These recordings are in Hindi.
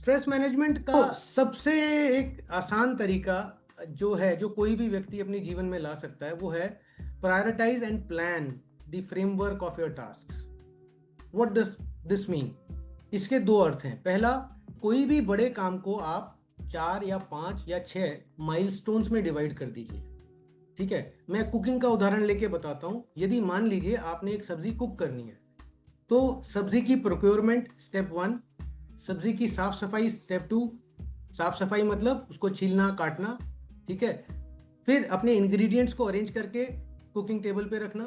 स्ट्रेस मैनेजमेंट का सबसे एक आसान तरीका जो कोई भी व्यक्ति अपने जीवन में ला सकता है वो है prioritise and plan the framework of your task. What does this mean? इसके दो अर्थ हैं। पहला, कोई भी बड़े काम को आप 4 या 5 या 6 माइलस्टोन्स में डिवाइड कर दीजिए। ठीक है, मैं कुकिंग का उदाहरण लेके बताता हूँ। यदि मान लीजिए आपने एक सब्जी कुक करनी है, तो सब्जी की प्रोक्योरमेंट स्टेप 1, सब्जी की साफ सफाई स्टेप 2, साफ सफाई मतलब उसको छीलना काटना। ठीक है, फिर अपने इंग्रेडिएंट्स को अरेंज करके कुकिंग टेबल पे रखना,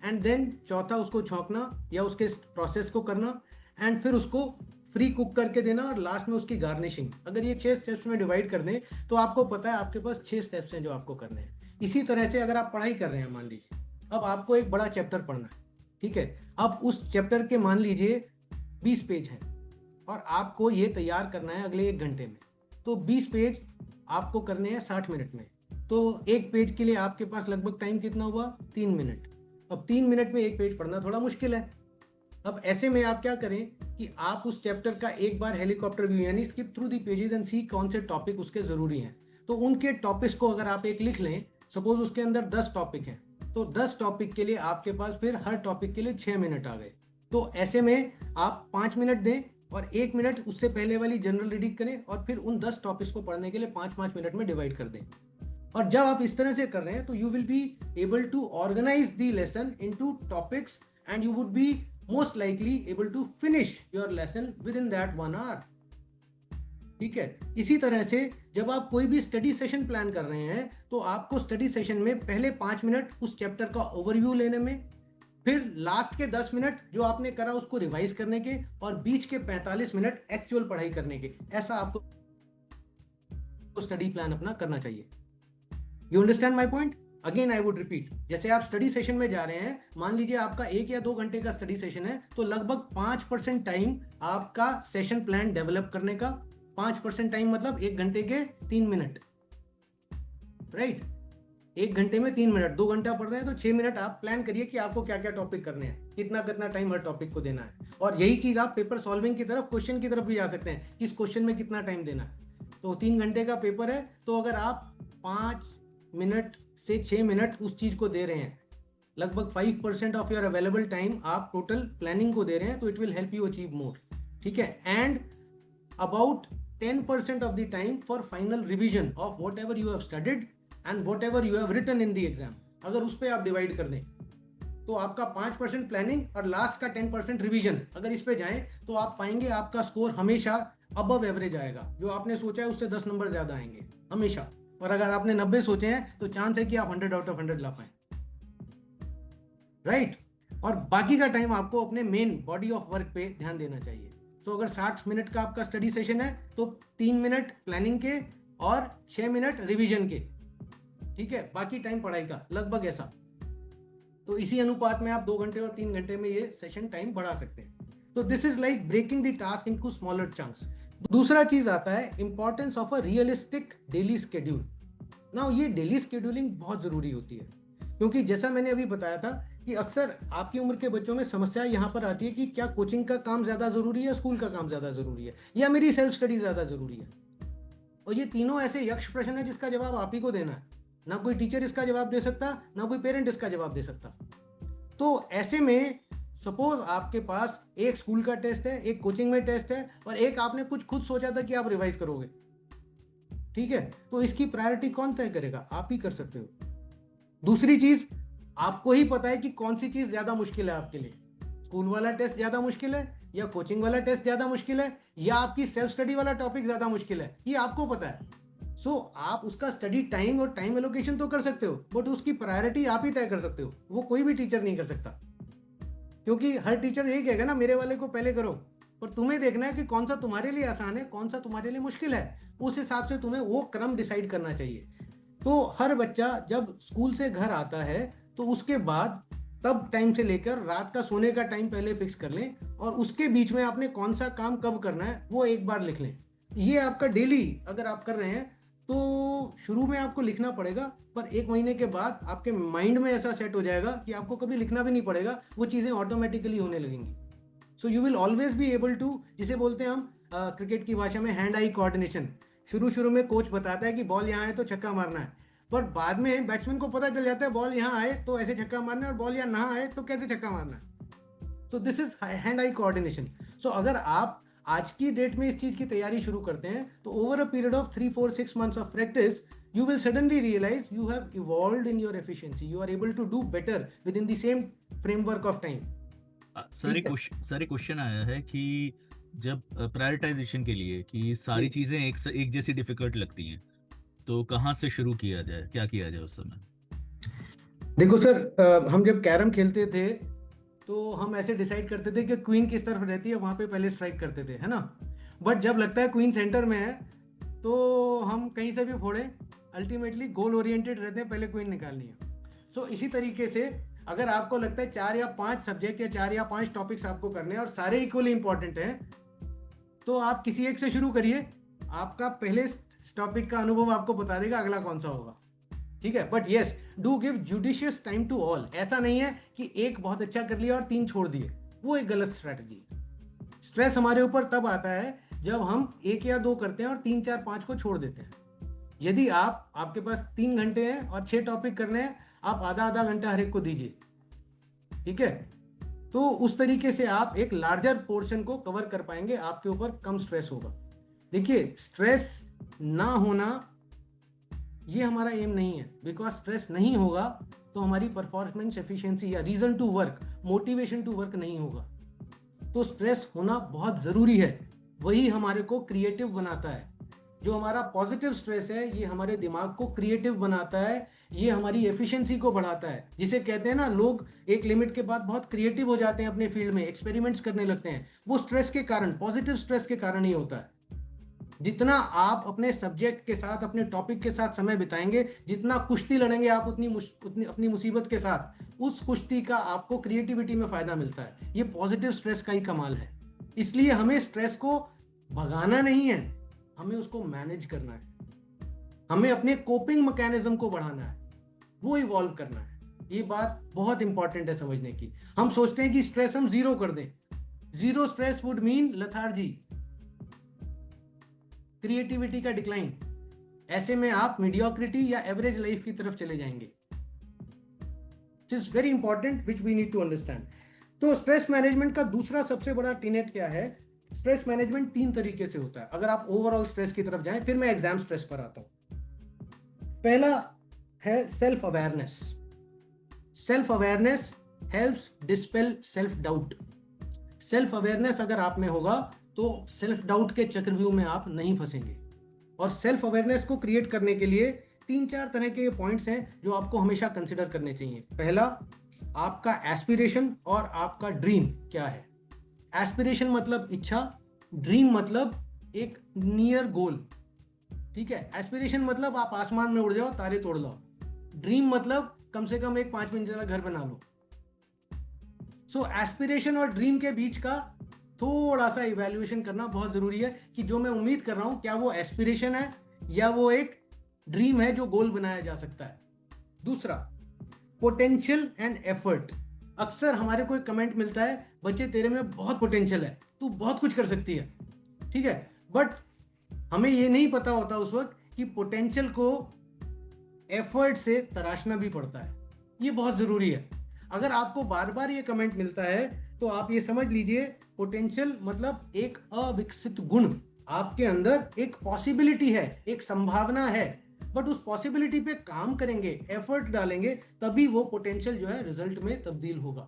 एंड देन चौथा, उसको छौंकना या उसके प्रोसेस को करना, एंड फिर उसको फ्री कुक करके देना, और लास्ट में उसकी गार्निशिंग। अगर ये 6 स्टेप्स में डिवाइड कर दें तो आपको पता है आपके पास 6 स्टेप्स हैं जो आपको करने हैं। इसी तरह से अगर आप पढ़ाई कर रहे हैं, मान लीजिए अब आपको एक बड़ा चैप्टर पढ़ना है। ठीक है, अब उस चैप्टर के मान लीजिए 20 पेज हैं और आपको ये तैयार करना है अगले 1 घंटे में, तो 20 पेज आपको करने हैं 60 मिनट में। तो एक पेज के लिए आपके पास लगभग टाइम कितना हुआ? 3 मिनट। अब 3 मिनट में एक पेज पढ़ना थोड़ा मुश्किल है। अब ऐसे में आप क्या करें कि आप उस चैप्टर का एक बार हेलीकॉप्टर व्यू यानी skip through the pages and see कौन से टॉपिक उसके जरूरी हैं। तो उनके टॉपिक्स को अगर आप एक लिख लें, सपोज उसके अंदर 10 टॉपिक हैं, तो 10 टॉपिक के लिए आपके पास फिर हर टॉपिक के लिए 6 मिनट आ गए। तो ऐसे में आप 5 मिनट दें और 1 मिनट उससे पहले वाली जनरल रीडिंग करें, और फिर उन 10 टॉपिक्स को पढ़ने के लिए 5-5 मिनट में डिवाइड कर दें। और जब आप इस तरह से कर रहे हैं तो you will be able to organise the lesson into topics, and you would be most likely able to finish your lesson within that 1 hour. ठीक है, इसी तरह से जब आप कोई भी स्टडी सेशन प्लान कर रहे हैं तो आपको स्टडी सेशन में पहले 5 मिनट उस चैप्टर का ओवरव्यू लेने में, फिर लास्ट के 10 मिनट जो आपने करा उसको रिवाइज करने के, और बीच के 45 मिनट एक्चुअल पढ़ाई करने के। ऐसा आपको स्टडी प्लान अपना करना चाहिए। You understand my point? Again I would repeat, जैसे आप स्टडी सेशन में जा रहे हैं, मान लीजिए आपका 1 या 2 घंटे का स्टडी सेशन है, तो लगभग 5% टाइम आपका सेशन प्लान डेवलप करने का। 5% टाइम मतलब 1 घंटे के 3 मिनट, राइट? 1 घंटे में 3 मिनट, 2 घंटा पढ़ रहे हैं तो 6 मिनट आप प्लान करिए कि आपको क्या क्या टॉपिक करने हैं, कितना कितना टाइम हर टॉपिक को देना है। और यही चीज आप पेपर सॉल्विंग की तरफ, क्वेश्चन की तरफ भी जा सकते हैं कि इस क्वेश्चन में कितना टाइम देना है। तो 3 घंटे का पेपर है, तो अगर आप 5 मिनट से 6 मिनट उस चीज को दे रहे हैं, लगभग 5% ऑफ योर अवेलेबल टाइम आप टोटल प्लानिंग को दे रहे हैं, तो it will help you achieve more. ठीक है, and about 10% of the time for final revision of whatever you have studied and whatever you have written in the exam। अगर उस पे आप डिवाइड कर दें तो आपका 5% प्लानिंग और लास्ट का 10% रिवीजन, अगर इस पे जाएं तो आप पाएंगे आपका स्कोर हमेशा अबव एवरेज आएगा। जो आपने सोचा है उससे 10 नंबर ज्यादा आएंगे हमेशा। और अगर आपने 90 सोचे हैं तो चांस है कि आप 100 आउट ऑफ 100 ला पाए, राइट? और बाकी का टाइम आपको अपने मेन बॉडी ऑफ वर्क पे ध्यान देना चाहिए। तो अगर 60 मिनट का आपका स्टडी सेशन है तो 3 मिनट प्लानिंग के और 6 मिनट रिवीजन के। ठीक है, बाकी टाइम पढ़ाई का, लगभग ऐसा। तो इसी अनुपात में आप 2 घंटे और 3 घंटे में ये सेशन टाइम बढ़ा सकते हैं। तो this is like breaking the task into smaller chunks. दूसरा चीज आता है importance of a realistic daily schedule. Now ये डेली स्केड्यूलिंग बहुत जरूरी होती है, क्योंकि जैसा मैंने अभी बताया था कि अक्सर आपकी उम्र के बच्चों में समस्या यहाँ पर आती है कि क्या कोचिंग का काम ज्यादा जरूरी है, स्कूल का काम ज्यादा जरूरी है, या मेरी सेल्फ स्टडी ज्यादा जरूरी है। और ये तीनों ऐसे यक्ष प्रश्न है जिसका जवाब आप ही को देना है। ना कोई टीचर इसका जवाब दे सकता, ना कोई पेरेंट इसका जवाब दे सकता। तो ऐसे में सपोज आपके पास एक स्कूल का टेस्ट है, एक कोचिंग में टेस्ट है, और एक आपने कुछ खुद सोचा था कि आप रिवाइज करोगे। ठीक है, तो इसकी प्रायोरिटी कौन तय करेगा? आप ही कर सकते हो। दूसरी चीज, आपको ही पता है कि कौन सी चीज ज्यादा मुश्किल है आपके लिए। स्कूल वाला टेस्ट ज्यादा मुश्किल है, या कोचिंग वाला टेस्ट ज्यादा मुश्किल है, या आपकी सेल्फ स्टडी वाला टॉपिक ज्यादा मुश्किल है, ये आपको पता है। सो आप उसका स्टडी टाइम और टाइम एलोकेशन तो कर सकते हो, बट उसकी प्रायोरिटी आप ही तय कर सकते हो, वो कोई भी टीचर नहीं कर सकता। क्योंकि हर टीचर यही कहेगा ना, मेरे वाले को पहले करो, पर तुम्हें देखना है कि कौन सा तुम्हारे लिए आसान है, कौन सा तुम्हारे लिए मुश्किल है। उस हिसाब से तुम्हें वो क्रम डिसाइड करना चाहिए। तो हर बच्चा जब स्कूल से घर आता है तो उसके बाद तब टाइम से लेकर रात का सोने का टाइम पहले फिक्स कर लें, और उसके बीच में आपने कौन सा काम कब करना है वो एक बार लिख लें। ये आपका डेली अगर आप कर रहे हैं तो शुरू में आपको लिखना पड़ेगा, पर 1 महीने के बाद आपके माइंड में ऐसा सेट हो जाएगा कि आपको कभी लिखना भी नहीं पड़ेगा, वो चीज़ें ऑटोमेटिकली होने लगेंगी। So you will always be able to, जिसे बोलते हैं हम क्रिकेट की भाषा में हैंड आई कोऑर्डिनेशन। शुरू शुरू में कोच बताता है कि बॉल यहाँ आए तो छक्का मारना है, पर बाद में बैट्समैन को पता चल जाता है बॉल यहाँ आए तो ऐसे छक्का मारना है और बॉल यहाँ ना आए तो कैसे छक्का मारना है। So this is hand eye coordination. सो अगर आप आज की डेट में इस चीज की तैयारी शुरू करते हैं तो over a period of 3 4 6 months of practice you will suddenly realize you have evolved in your efficiency. You are able to do better within the same framework of time. सारे ठीक है सारे क्वेश्चन आया है कि जब प्रायोरिटाइजेशन के लिए कि सारी जी। चीजें एक जैसी डिफिकल्ट लगती हैं, तो कहाँ से शुरू किया जाए, क्या किया जाए उस समय? देखो सर, हम जब कैरम खेलते थे तो हम ऐसे डिसाइड करते थे कि क्वीन किस तरफ रहती है वहां पे पहले स्ट्राइक करते थे, है ना। बट जब लगता है क्वीन सेंटर में है तो हम कहीं से भी फोड़े, अल्टीमेटली गोल ओरिएंटेड रहते हैं, पहले क्वीन निकालनी है। सो इसी तरीके से अगर आपको लगता है 4 या 5 सब्जेक्ट या 4 या 5 टॉपिक्स आपको करने हैं और सारे इक्वली इंपॉर्टेंट हैं, तो आप किसी एक से शुरू करिए। आपका पहले टॉपिक का अनुभव आपको बता देगा अगला कौन सा होगा। ठीक है, but yes, do give judicious time to all. ऐसा नहीं है कि एक बहुत अच्छा कर लिया और 3 छोड़ दिए, वो एक गलत स्ट्रेटजी। स्ट्रेस हमारे ऊपर तब आता है जब हम 1 या 2 करते हैं और 3 4 5 को छोड़ देते हैं। यदि आपके पास 3 घंटे हैं और 6 टॉपिक करने हैं, आप आधा आधा घंटा हर एक को दीजिए। ठीक है, तो उस तरीके से आप एक लार्जर पोर्शन को कवर कर पाएंगे, आपके ऊपर कम स्ट्रेस होगा। देखिए, स्ट्रेस ना होना ये हमारा एम नहीं है, बिकॉज स्ट्रेस नहीं होगा तो हमारी परफॉर्मेंस एफिशिएंसी या reason to work, motivation to work नहीं होगा। तो स्ट्रेस होना बहुत जरूरी है, वही हमारे को क्रिएटिव बनाता है। जो हमारा पॉजिटिव स्ट्रेस है ये हमारे दिमाग को क्रिएटिव बनाता है, ये हमारी एफिशिएंसी को बढ़ाता है। जिसे कहते हैं ना, लोग एक लिमिट के बाद बहुत क्रिएटिव हो जाते हैं, अपने फील्ड में एक्सपेरिमेंट्स करने लगते हैं, वो स्ट्रेस के कारण, पॉजिटिव स्ट्रेस के कारण ही होता है। जितना आप अपने सब्जेक्ट के साथ, अपने टॉपिक के साथ समय बिताएंगे, जितना कुश्ती लड़ेंगे आप उतनी अपनी मुसीबत के साथ, उस कुश्ती का आपको क्रिएटिविटी में फायदा मिलता है। ये पॉजिटिव स्ट्रेस का ही कमाल है। इसलिए हमें स्ट्रेस को भगाना नहीं है, हमें उसको मैनेज करना है। हमें अपने कोपिंग मैकेनिज्म को बढ़ाना है, वो इवॉल्व करना है। ये बात बहुत इंपॉर्टेंट है समझने की। हम सोचते हैं कि स्ट्रेस हम जीरो कर दें। Zero stress would mean lethargy, creativity का डिक्लाइन। ऐसे में आप मीडियोक्रिटी या एवरेज लाइफ की तरफ चले जाएंगे। This is very important which we need to understand. तो स्ट्रेस मैनेजमेंट का दूसरा सबसे बड़ा टीनेट क्या है? स्ट्रेस मैनेजमेंट 3 तरीके से होता है। अगर आप ओवरऑल स्ट्रेस की तरफ जाएं, फिर मैं एग्जाम स्ट्रेस पर आता हूं। पहला है self awareness. Self awareness helps dispel self doubt. Self awareness अगर आप में होगा तो सेल्फ डाउट के चक्रव्यूह में आप नहीं फंसेंगे। और सेल्फ अवेयरनेस को क्रिएट करने के लिए 3-4 तरह के पॉइंट्स हैं जो आपको हमेशा कंसिडर करने चाहिए। पहला, आपका एस्पिरेशन और आपका ड्रीम क्या है। एस्पिरेशन मतलब इच्छा, ड्रीम मतलब एक नियर गोल। ठीक है, एस्पिरेशन मतलब आप आसमान में उड़ जाओ, तारे तोड़ लो। ड्रीम मतलब कम से कम एक 5 मंजिला घर बना लो। सो एस्पिरेशन और ड्रीम के बीच का थोड़ा सा इवैल्यूएशन करना बहुत जरूरी है कि जो मैं उम्मीद कर रहा हूं, क्या वो एस्पिरेशन है या वो एक ड्रीम है जो गोल बनाया जा सकता है। दूसरा, पोटेंशियल एंड एफर्ट। अक्सर हमारे को एक कमेंट मिलता है, बच्चे तेरे में बहुत पोटेंशियल है, तू बहुत कुछ कर सकती है। ठीक है, बट हमें ये नहीं पता होता उस वक्त कि पोटेंशियल को एफर्ट से तराशना भी पड़ता है। ये बहुत जरूरी है। अगर आपको बार बार ये कमेंट मिलता है तो आप ये समझ लीजिए, पोटेंशियल मतलब एक अविकसित गुण। आपके अंदर एक पॉसिबिलिटी है, एक संभावना है, बट उस पॉसिबिलिटी पे काम करेंगे, एफर्ट डालेंगे, तभी वो पोटेंशियल जो है रिजल्ट में तब्दील होगा।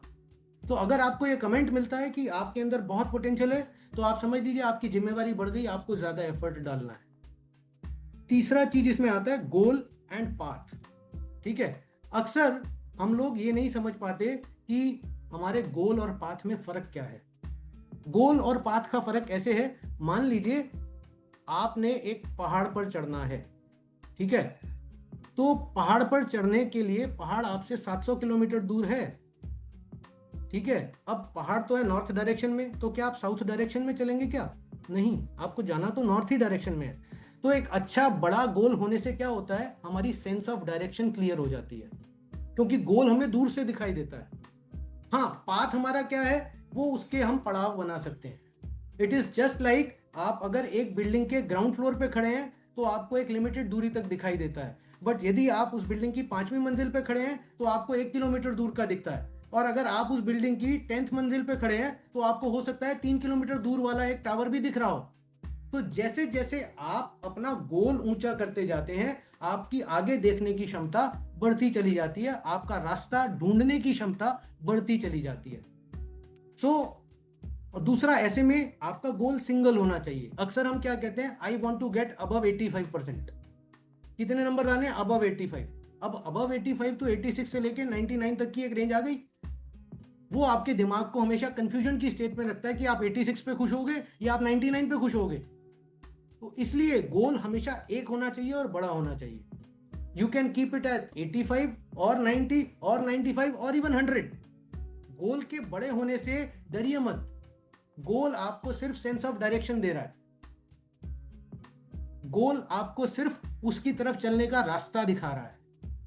तो अगर आपको ये कमेंट मिलता है कि आपके अंदर बहुत पोटेंशियल है, तो आप समझ लीजिए आपकी जिम्मेवारी बढ़ गई, आपको ज्यादा एफर्ट डालना है। तीसरा चीज इसमें आता है गोल एंड पाथ। ठीक है, अक्सर हम लोग ये नहीं समझ पाते कि हमारे गोल और पाथ में फर्क क्या है। गोल और पाथ का फर्क ऐसे है, मान लीजिए आपने एक पहाड़ पर चढ़ना है। ठीक है, तो पहाड़ पर चढ़ने के लिए पहाड़ आपसे 700 किलोमीटर दूर है। ठीक है, अब पहाड़ तो है नॉर्थ डायरेक्शन में, तो क्या आप साउथ डायरेक्शन में चलेंगे? क्या नहीं, आपको जाना तो नॉर्थ ही डायरेक्शन में है। तो एक अच्छा बड़ा गोल होने से क्या होता है, हमारी सेंस ऑफ डायरेक्शन क्लियर हो जाती है, क्योंकि गोल हमें दूर से दिखाई देता है। हाँ, पाथ हमारा क्या है, वो उसके हम पड़ाव बना सकते हैं। इट इज जस्ट लाइक आप अगर एक बिल्डिंग के ग्राउंड फ्लोर पे खड़े हैं तो आपको एक लिमिटेड दूरी तक दिखाई देता है, बट यदि आप उस बिल्डिंग की 5वीं मंजिल पे खड़े हैं तो आपको 1 किलोमीटर दूर का दिखता है, और अगर आप उस बिल्डिंग की 10th मंजिल पे खड़े हैं तो आपको हो सकता है 3 किलोमीटर दूर वाला एक टावर भी दिख रहा हो। तो जैसे जैसे आप अपना गोल ऊंचा करते जाते हैं, आपकी आगे देखने की क्षमता बढ़ती चली जाती है, आपका रास्ता ढूंढने की क्षमता बढ़ती चली जाती है। सो और दूसरा, ऐसे में आपका गोल सिंगल होना चाहिए। अक्सर हम क्या कहते हैं, I want to get above 85%। कितने नंबर लाने? अबव 85। अब अबव 85 तो 86 से लेके 99 तक की एक रेंज आ गई। वो आपके दिमाग को हमेशा कंफ्यूजन की स्टेट में रखता है कि आप 86 पे खुश होगे या आप 99 पे खुश होगे। तो इसलिए गोल हमेशा एक होना चाहिए और बड़ा होना चाहिए। You can keep it at 85 और 90 और 95 और इवन 100। गोल के बड़े होने से डरिए मत। गोल आपको सिर्फ सेंस ऑफ डायरेक्शन दे रहा है। गोल आपको सिर्फ उसकी तरफ चलने का रास्ता दिखा रहा है।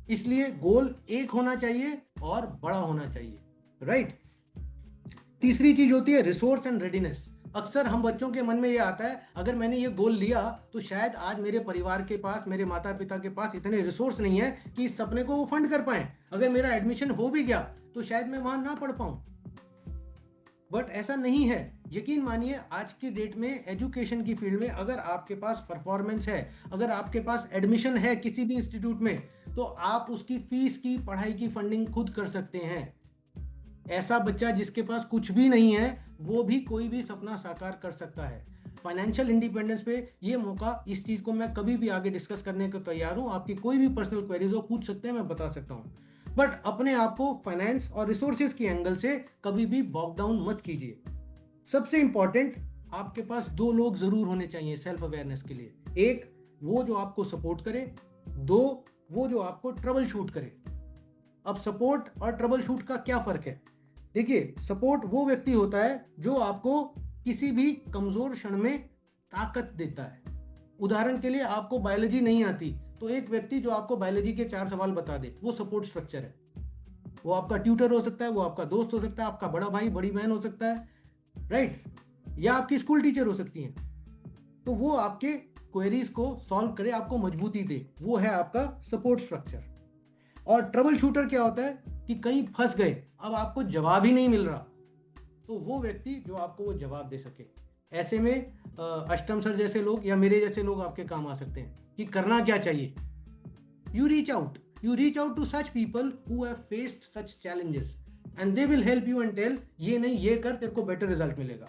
इसलिए गोल एक होना चाहिए और बड़ा होना चाहिए, राइट? तीसरी चीज होती है रिसोर्स एंड रेडीनेस। अक्सर हम बच्चों के मन में ये आता है, अगर मैंने ये गोल लिया तो शायद आज मेरे परिवार के पास, मेरे माता पिता के पास इतने रिसोर्स नहीं है कि इस सपने को वो फंड कर पाए। अगर मेरा एडमिशन हो भी गया तो शायद मैं वहां ना पढ़ पाऊं। बट ऐसा नहीं है। यकीन मानिए, आज की डेट में एजुकेशन की फील्ड में अगर आपके पास परफॉर्मेंस है, अगर आपके पास एडमिशन है किसी भी इंस्टीट्यूट में, तो आप उसकी फीस की, पढ़ाई की फंडिंग खुद कर सकते हैं। ऐसा बच्चा जिसके पास कुछ भी नहीं है, वो भी कोई भी सपना साकार कर सकता है। फाइनेंशियल इंडिपेंडेंस पे ये मौका, इस चीज को मैं कभी भी आगे डिस्कस करने को तैयार हूं। आपकी कोई भी पर्सनल क्वेरीज हो, पूछ सकते हैं, मैं बता सकता हूं। बट अपने आप को फाइनेंस और रिसोर्सेज की एंगल से कभी भी बॉक डाउन मत कीजिए। सबसे इंपॉर्टेंट, आपके पास 2 लोग जरूर होने चाहिए सेल्फ अवेयरनेस के लिए। एक, वो जो आपको सपोर्ट करे। 2, वो जो आपको ट्रबल शूट करे। अब सपोर्ट और ट्रबल शूट का क्या फर्क है? देखिए, सपोर्ट वो व्यक्ति होता है जो आपको किसी भी कमजोर क्षण में ताकत देता है। उदाहरण के लिए, आपको बायोलॉजी नहीं आती तो एक व्यक्ति जो आपको बायोलॉजी के 4 सवाल बता दे, वो सपोर्ट स्ट्रक्चर है। वो आपका ट्यूटर हो सकता है, वो आपका दोस्त हो सकता है, आपका बड़ा भाई, बड़ी बहन हो सकता है, राइट? या आपकी स्कूल टीचर हो सकती हैं। तो वो आपके क्वेरीज को सॉल्व करे, आपको मजबूती दे, वो है आपका सपोर्ट स्ट्रक्चर। और ट्रबल शूटर क्या होता है कि कहीं फंस गए, अब आपको जवाब ही नहीं मिल रहा, तो वो व्यक्ति जो आपको वो जवाब दे सके। ऐसे में अष्टम सर जैसे लोग या मेरे जैसे लोग आपके काम आ सकते हैं कि करना क्या चाहिए। You reach out to such people who have faced such challenges and they will help you and tell, ये नहीं, ये कर, तेरे को बेटर रिजल्ट मिलेगा।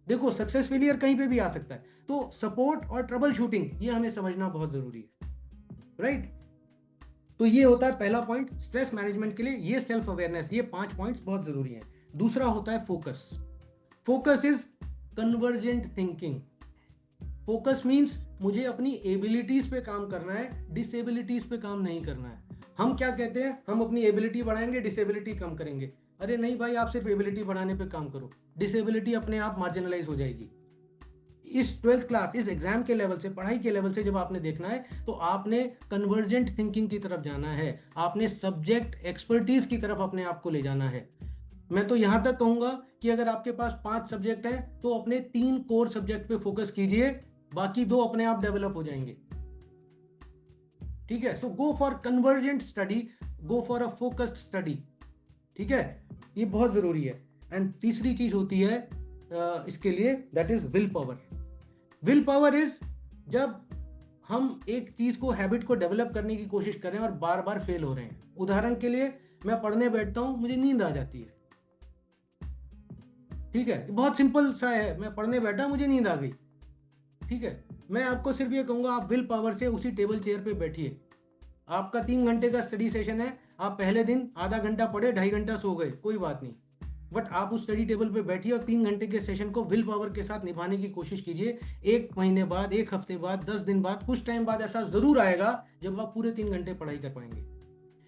देखो, सक्सेस फेलियर कहीं पे भी आ सकता है, तो सपोर्ट और ट्रबल शूटिंग ये हमें समझना बहुत जरूरी है, राइट? तो ये होता है पहला पॉइंट स्ट्रेस मैनेजमेंट के लिए, ये सेल्फ अवेयरनेस, ये 5 पॉइंट्स बहुत जरूरी हैं। दूसरा होता है focus. Focus is convergent thinking. Focus means मुझे अपनी एबिलिटीज पे काम करना है, डिसेबिलिटीज पे काम नहीं करना है। हम क्या कहते हैं, हम अपनी एबिलिटी बढ़ाएंगे, डिसेबिलिटी कम करेंगे। अरे नहीं भाई, आप सिर्फ एबिलिटी बढ़ाने पे काम करो, डिसेबिलिटी अपने आप मार्जिनलाइज हो जाएगी। इस 12th क्लास, इस एग्जाम के लेवल से, पढ़ाई के लेवल से जब आपने देखना है तो आपने कन्वर्जेंट थिंकिंग की तरफ जाना है, आपने सब्जेक्ट एक्सपर्टीज की तरफ अपने आप को ले जाना है। मैं तो यहां तक कहूंगा कि अगर आपके पास 5 सब्जेक्ट हैं तो अपने 3 कोर सब्जेक्ट पे फोकस कीजिए, बाकी 2 अपने आप डेवलप हो जाएंगे, ठीक है? So go for convergent study, go for a focused study, ठीक है? ये बहुत जरूरी है। एंड तीसरी चीज होती है इसके लिए, that is will power. Will power is जब हम एक चीज को, हैबिट को डेवलप करने की कोशिश कर रहे हैं और बार बार फेल हो रहे हैं। उदाहरण के लिए, मैं पढ़ने बैठता हूं, मुझे नींद आ जाती है, ठीक है? बहुत सिंपल सा है, मैं पढ़ने बैठा, मुझे नींद आ गई, ठीक है? मैं आपको सिर्फ ये कहूंगा, आप विल पावर से उसी टेबल चेयर पे बैठिए। आपका 3 घंटे का स्टडी सेशन है, आप पहले दिन आधा घंटा पढ़े, 2.5 घंटा सो गए, कोई बात नहीं, बट आप उस स्टडी टेबल पे बैठिए और 3 घंटे के सेशन को विल पावर के साथ निभाने की कोशिश कीजिए। 1 महीने बाद, 1 हफ्ते बाद, 10 दिन बाद, कुछ टाइम बाद ऐसा जरूर आएगा जब आप पूरे 3 घंटे पढ़ाई कर पाएंगे।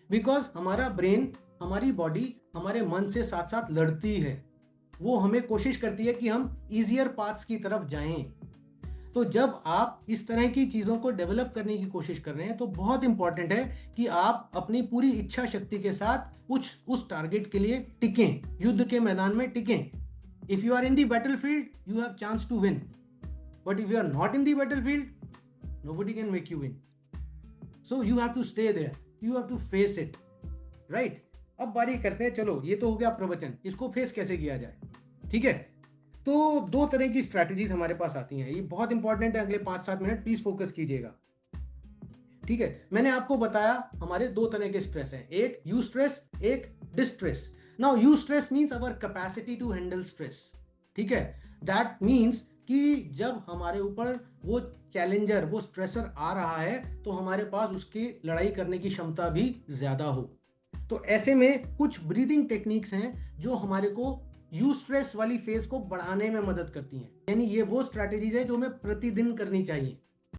बिकॉज हमारा ब्रेन, हमारी बॉडी हमारे मन से साथ साथ लड़ती है, वो हमें कोशिश करती है कि हम इजियर पाथ्स की तरफ जाएं। तो जब आप इस तरह की चीजों को डेवलप करने की कोशिश कर रहे हैं तो बहुत इंपॉर्टेंट है कि आप अपनी पूरी इच्छा शक्ति के साथ उस टारगेट के लिए टिकें, युद्ध के मैदान में टिकें। If you are in the battlefield, you have chance to win. But if you are not in the battlefield, nobody can make you win. So you have to stay there. You have to face it. Right? अब बारी करते हैं, चलो ये तो हो गया प्रवचन, इसको फेस कैसे किया जाए. ठीक है, तो दो तरह की स्ट्रैटेजीज हमारे पास आती हैं. ये बहुत इंपॉर्टेंट है, अगले 5-7 मिनट प्लीज फोकस कीजिएगा. ठीक है, मैंने आपको बताया हमारे दो तरह के स्ट्रेस हैं, एक यू स्ट्रेस, एक distress. Now eustress means our capacity to handle stress. ठीक है, दैट मींस कि जब हमारे ऊपर वो चैलेंजर, वो स्ट्रेसर आ रहा है तो हमारे पास उसकी लड़ाई करने की क्षमता भी ज्यादा हो. तो ऐसे में कुछ ब्रीदिंग टेक्निक्स हैं जो हमारे को यू स्ट्रेस वाली फेज को बढ़ाने में मदद करती हैं. यानी ये वो स्ट्रैटेजीज है जो हमें प्रतिदिन करनी चाहिए.